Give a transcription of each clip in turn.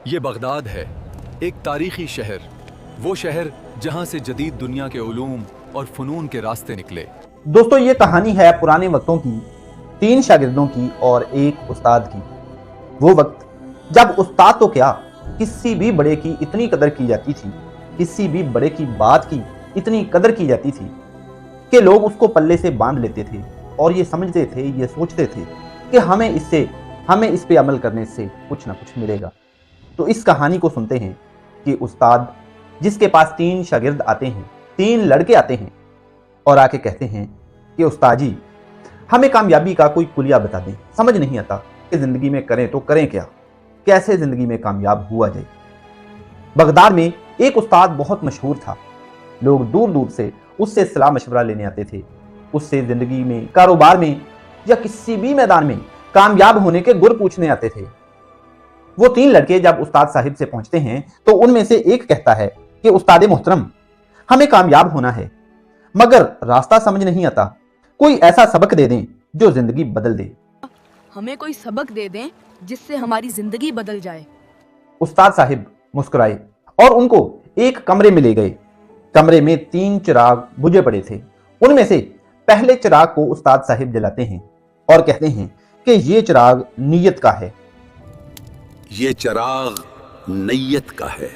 ये बगदाद है, एक तारीखी शहर, वो शहर जहाँ से जदीद दुनिया के उलूम और फ़नून के रास्ते निकले। दोस्तों, ये कहानी है पुराने वक्तों की, 3 शागिर्दों की और एक उस्ताद की। वो वक्त जब उस्ताद तो क्या, किसी भी बड़े की इतनी कदर की जाती थी, किसी भी बड़े की बात की इतनी कदर की जाती थी कि लोग उसको पल्ले से बांध लेते थे और ये समझते थे, ये सोचते थे कि हमें इस पे अमल करने से कुछ ना कुछ मिलेगा। तो इस कहानी को सुनते हैं कि उस्ताद जिसके पास 3 शागिर्द आते हैं, 3 लड़के आते हैं और आके कहते हैं कि उस्ताद जी, हमें कामयाबी का कोई कुलिया बता दें, समझ नहीं आता कि ज़िंदगी में करें तो करें क्या, कैसे ज़िंदगी में कामयाब हुआ जाए। बगदाद में एक उस्ताद बहुत मशहूर था, लोग दूर दूर से उससे सलाह मशवरा लेने आते थे, उससे ज़िंदगी में, कारोबार में या किसी भी मैदान में कामयाब होने के गुर पूछने आते थे। वो 3 लड़के जब उस्ताद साहिब से पहुंचते हैं तो उनमें से एक कहता है कि उस्ताद मोहतरम, हमें कामयाब होना है मगर रास्ता समझ नहीं आता, कोई ऐसा सबक दे दें जो जिंदगी बदल दे। हमें कोई सबक दे दें जिससे हमारी जिंदगी बदल जाए। उस्ताद साहिब मुस्कुराए और उनको एक कमरे में ले गए। कमरे में 3 चिराग बुझे पड़े थे। उनमें से पहले चिराग को उस्ताद साहिब जलाते हैं और कहते हैं कि ये चिराग नीयत का है। ये चिराग नीयत का है।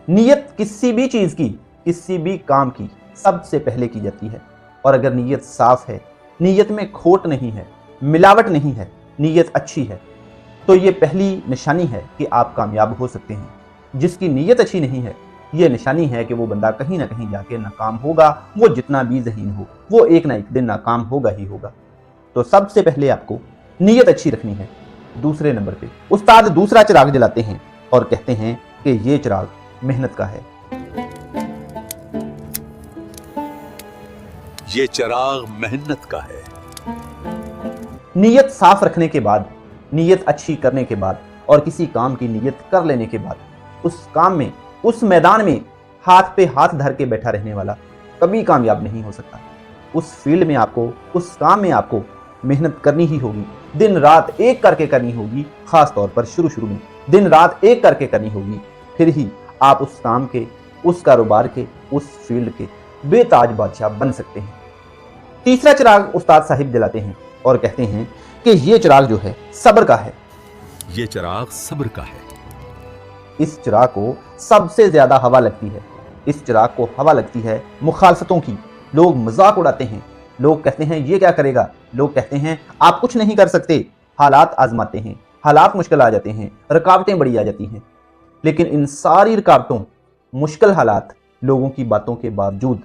नीयत किसी भी चीज की, किसी भी काम की सबसे पहले की जाती है, और अगर नीयत साफ है, नीयत में खोट नहीं है, मिलावट नहीं है, नीयत अच्छी है, तो ये पहली निशानी है कि आप कामयाब हो सकते हैं। जिसकी नीयत अच्छी नहीं है, ये निशानी है कि वो बंदा कहीं ना कहीं जाके नाकाम होगा। वो जितना भी ज़हीन हो, वो एक ना एक दिन नाकाम होगा ही होगा। तो सबसे पहले आपको नीयत अच्छी रखनी है। दूसरे नंबर पे उस्ताद दूसरा चिराग जलाते हैं और कहते हैं कि ये चिराग मेहनत का है। ये चिराग मेहनत का है। नीयत साफ रखने के बाद, नीयत अच्छी करने के बाद और किसी काम की नीयत कर लेने के बाद, उस काम में, उस मैदान में हाथ पे हाथ धर के बैठा रहने वाला कभी कामयाब नहीं हो सकता। उस फील्ड में आपको, उस काम में आपको मेहनत करनी ही होगी, दिन रात एक करके करनी होगी। खास तौर पर शुरू में दिन रात एक करके करनी होगी, फिर ही आप उस काम के, उस कारोबार के, उस फील्ड के बेताज बादशाह बन सकते हैं। तीसरा चिराग उस्ताद साहिब जलाते हैं और कहते हैं कि ये चिराग जो है सब्र का है। ये चिराग सब्र का है। इस चिराग को सबसे ज्यादा हवा लगती है। इस चिराग को हवा लगती है मुखालफतों की। लोग मजाक उड़ाते हैं, लोग कहते हैं ये क्या करेगा, लोग कहते हैं आप कुछ नहीं कर सकते। हालात आजमाते हैं, हालात मुश्किल आ जाते हैं, रुकावटें बड़ी आ जाती हैं। लेकिन इन सारी रुकावटों, मुश्किल हालात, लोगों की बातों के बावजूद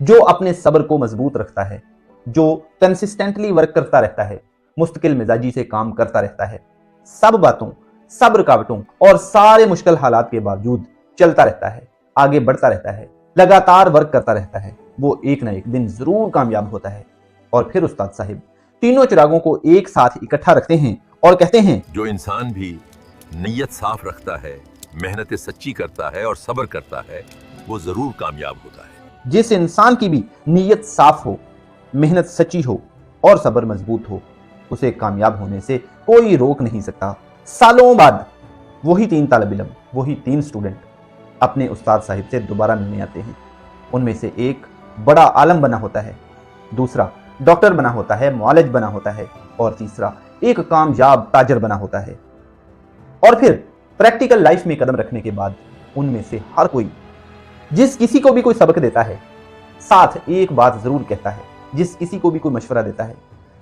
जो अपने सब्र को मजबूत रखता है, जो कंसिस्टेंटली वर्क करता रहता है, मुस्तकिल मिजाजी से काम करता रहता है, सब बातों, सब रुकावटों और सारे मुश्किल हालात के बावजूद चलता रहता है, आगे बढ़ता रहता है, लगातार वर्क करता रहता है, वो एक ना एक दिन जरूर कामयाब होता है। और फिर उस्ताद साहिब तीनों चिरागों को एक साथ इकट्ठा रखते हैं और कहते हैं, जो इंसान भी नीयत साफ रखता है, मेहनत सच्ची करता है और सब्र करता है, वो जरूर कामयाब होता है। जिस इंसान की भी नीयत साफ हो, मेहनत सच्ची हो और सब्र मजबूत हो, उसे कामयाब होने से कोई रोक नहीं सकता। सालों बाद वही 3 तालिब इल्म, वही 3 स्टूडेंट अपने उस्ताद साहिब से दोबारा मिलने आते हैं। उनमें से एक बड़ा आलम बना होता है, दूसरा डॉक्टर बना होता है, मुआलिज बना होता है, और तीसरा एक कामयाब ताजर बना होता है। और फिर प्रैक्टिकल लाइफ में कदम रखने के बाद उनमें से हर कोई, जिस किसी को भी कोई सबक देता है, साथ एक बात जरूर कहता है। जिस किसी को भी कोई मशवरा देता है,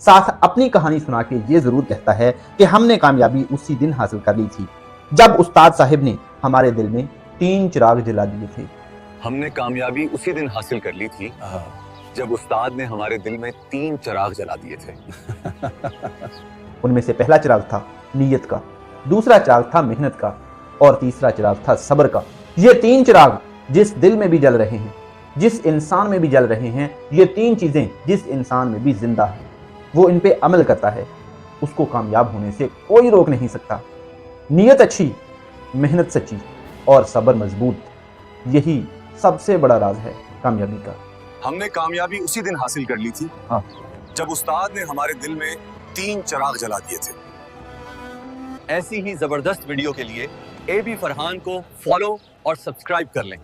साथ अपनी कहानी सुना के ये जरूर कहता है कि हमने कामयाबी उसी दिन हासिल कर ली थी जब उस्ताद साहिब ने हमारे दिल में 3 चिराग जला दिए थे। हमने कामयाबी उसी दिन हासिल कर ली थी जब उस्ताद ने हमारे दिल में 3 चिराग जला दिए थे। उनमें से पहला चिराग था नीयत का, दूसरा चिराग था मेहनत का और तीसरा चिराग था सब्र का। ये 3 चिराग जिस दिल में भी जल रहे हैं, जिस इंसान में भी जल रहे हैं, ये 3 चीजें जिस इंसान में भी जिंदा है, वो इन पे अमल करता है, उसको कामयाब होने से कोई रोक नहीं सकता। नीयत अच्छी, मेहनत सच्ची और सब्र मजबूत, यही सबसे बड़ा राज है कामयाबी का। हमने कामयाबी उसी दिन हासिल कर ली थी हाँ। जब उस्ताद ने हमारे दिल में 3 चिराग जला दिए थे। ایسی ہی زبردست ویڈیو کے لیے اے بی فرحان کو فالو اور سبسکرائب کر لیں.